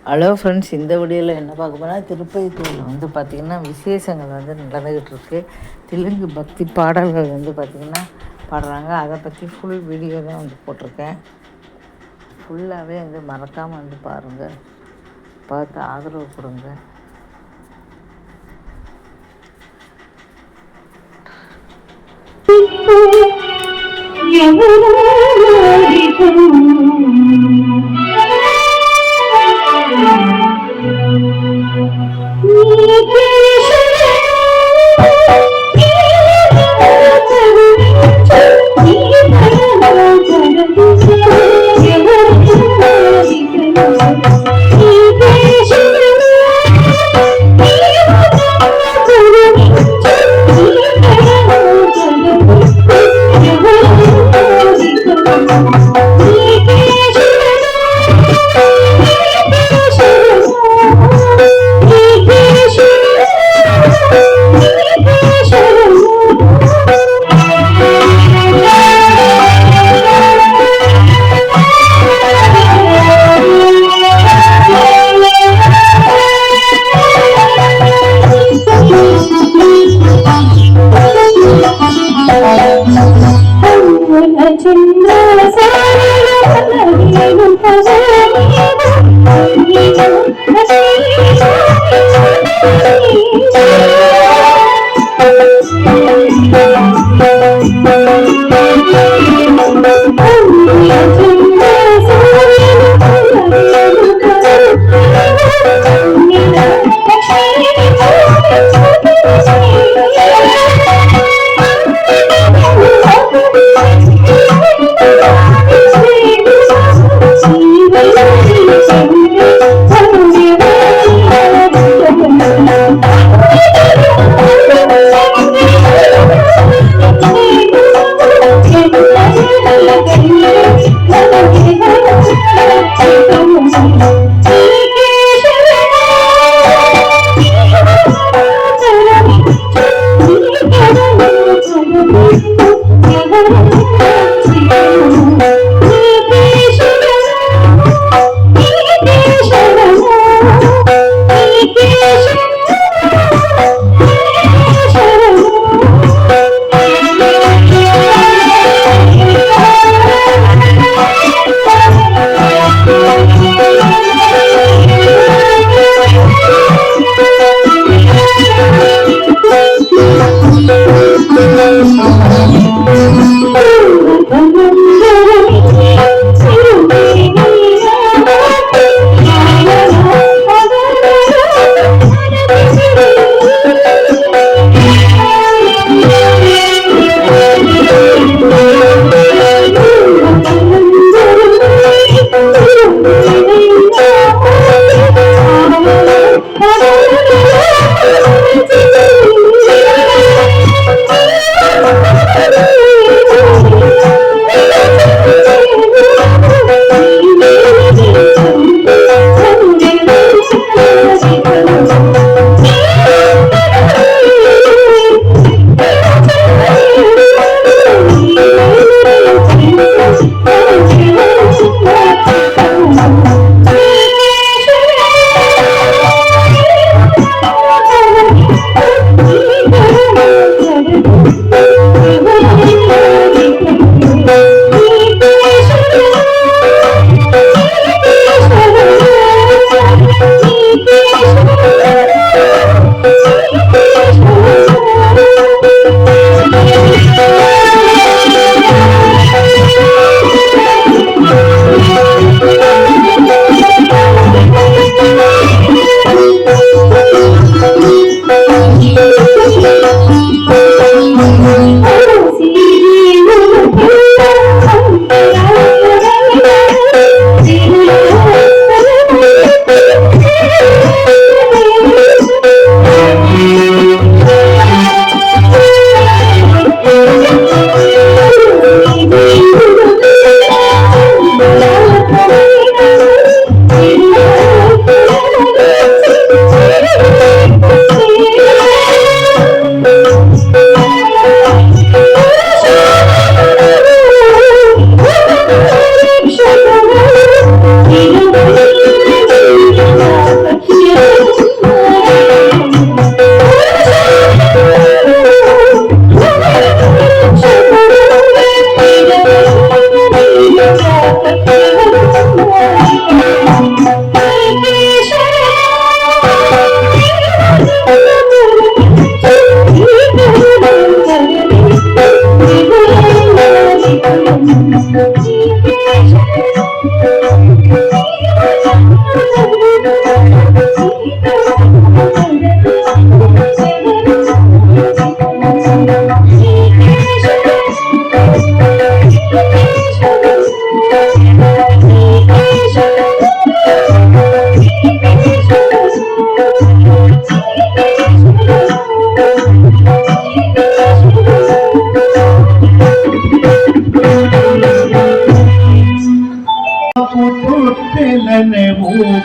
Hello friends, இந்த வீடியோவில் என்ன பார்க்க போனால் திருப்பதியில் பார்த்திங்கன்னா விசேஷங்கள் நடந்துக்கிட்டு இருக்குது. தெலுங்கு பக்தி பாடல்கள் பார்த்திங்கன்னா பாடுறாங்க. அதை பற்றி ஃபுல் வீடியோ தான் போட்டிருக்கேன். ஃபுல்லாகவே மறக்காமல் பாருங்கள், பார்த்து ஆதரவு கொடுங்க.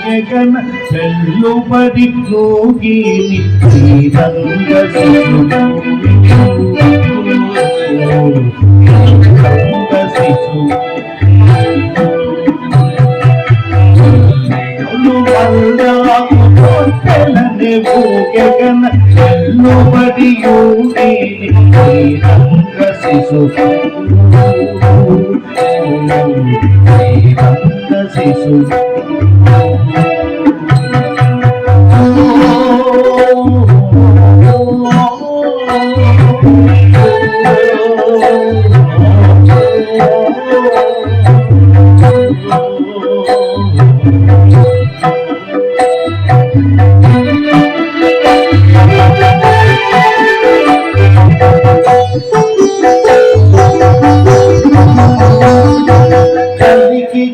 గగన చెల్లుబడి లోగిని శ్రీరంగ శిశు గగన చెల్లుబడి యోగిని శ్రీరంగ శిశు శ్రీరంగ శిశు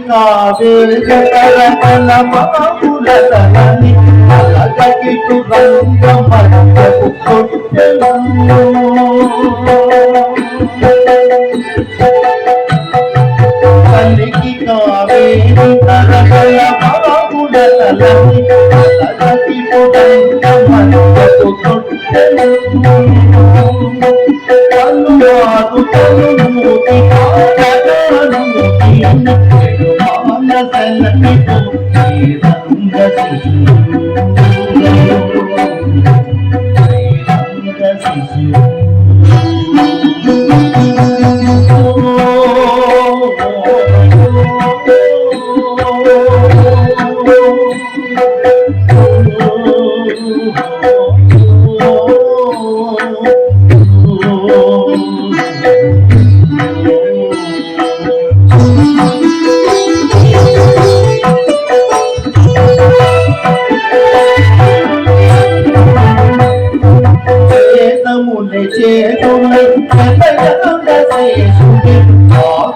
కావేరల బాబులని అలగకిటు రంగమయ్యకు కొట్టెను కలికి కావేరి తరగల బాబులని అలగకిటు రంగమయ్యకు కొట్టెను అల్లువారు తలుమూతి కారగాను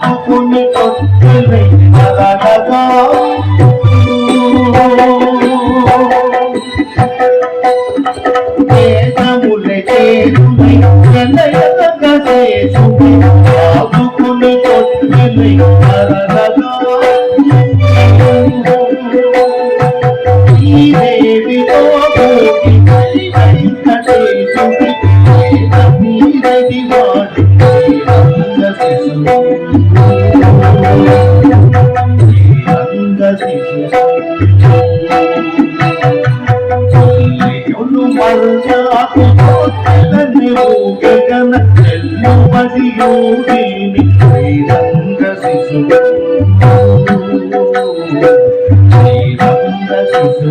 ఆకుని కొట్టులై అలగగా వేదములే చేతులై ఎనయగా చేసుని ఆకుని కొట్టులై అలగగా ఈ దేవితో కోటి వెంకటేశుడి మీరది వాడు రంగ శిశు మర్యాకు గగన చెల్లుబడి యోగిని శ్రీరంగ శిశు శ్రీరంగ శిశు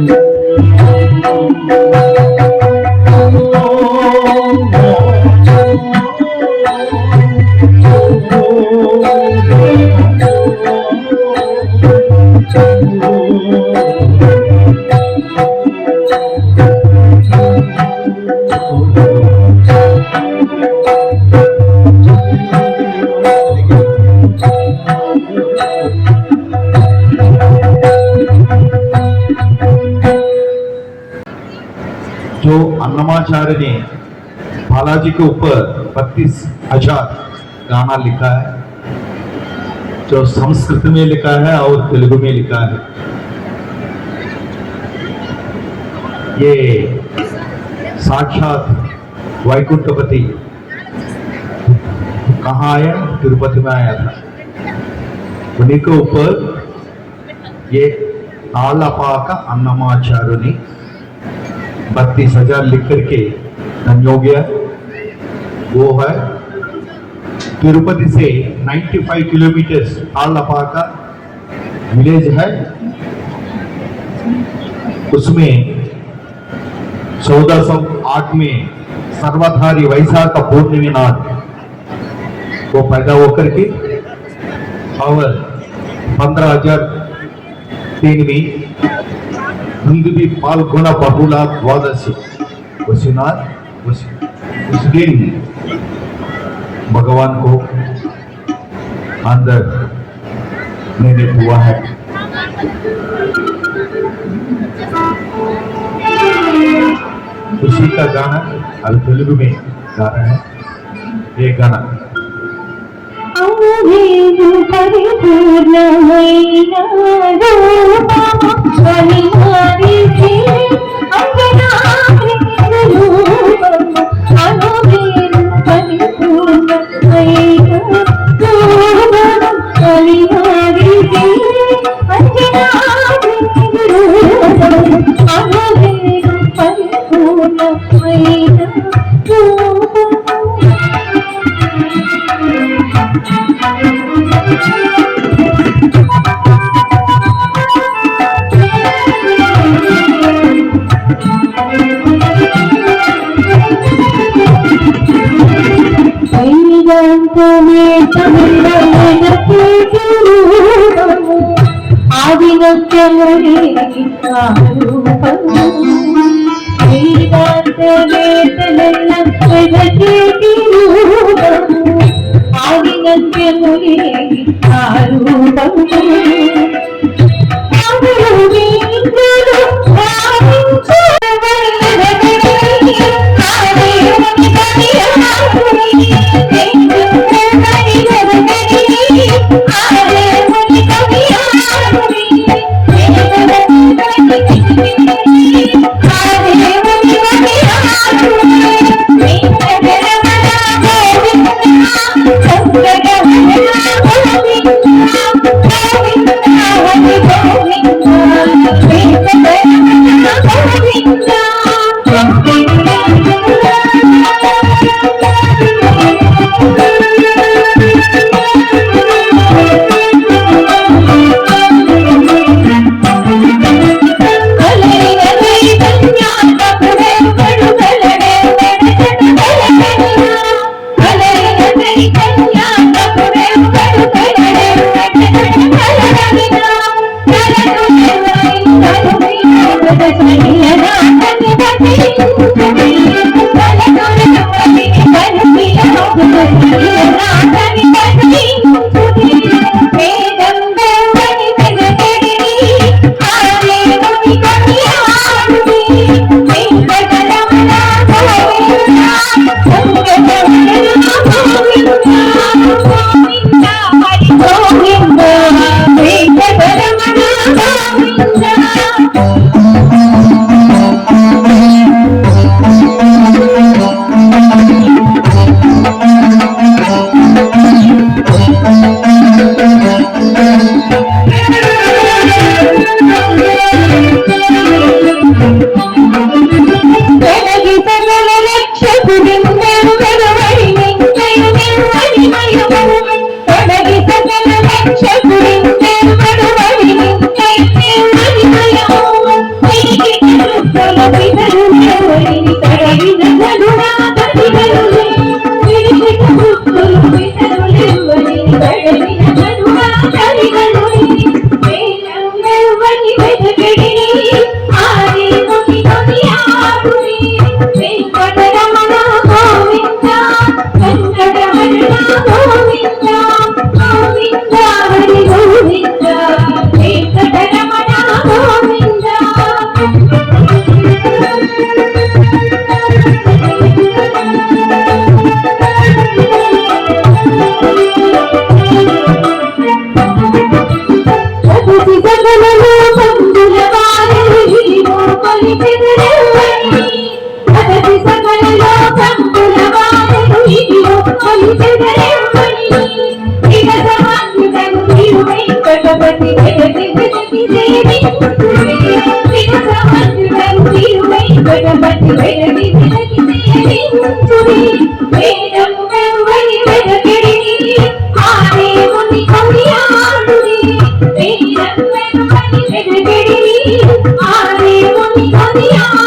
जो अन्नमाचार्य ने बालाजी के ऊपर 32,000 गाना लिखा है, जो संस्कृत में लिखा है और तेलुगु में लिखा है। ये साक्षात वैकुंठपति कहाँ आया? तिरुपति में आया था। उन्हीं के ऊपर ये आलापाका अन्नमाचार्य ने 32,000 लिख करके धन्य हो गया। वो है तिरुपति से 95 किलोमीटर आलापाका विलेज है। उसमें 1408 में सर्वधारी वैशाख पूर्णिमा नाथ वो पैदा होकर के और 15,003 में धुंदुबी पाल्गुना बहुला द्वादशी वसुनाथ उस दिन भगवान को अंदर मैंने हुआ है। उसी का गाना अब तेलुगु में गा रहे हैं। ये गाना Hare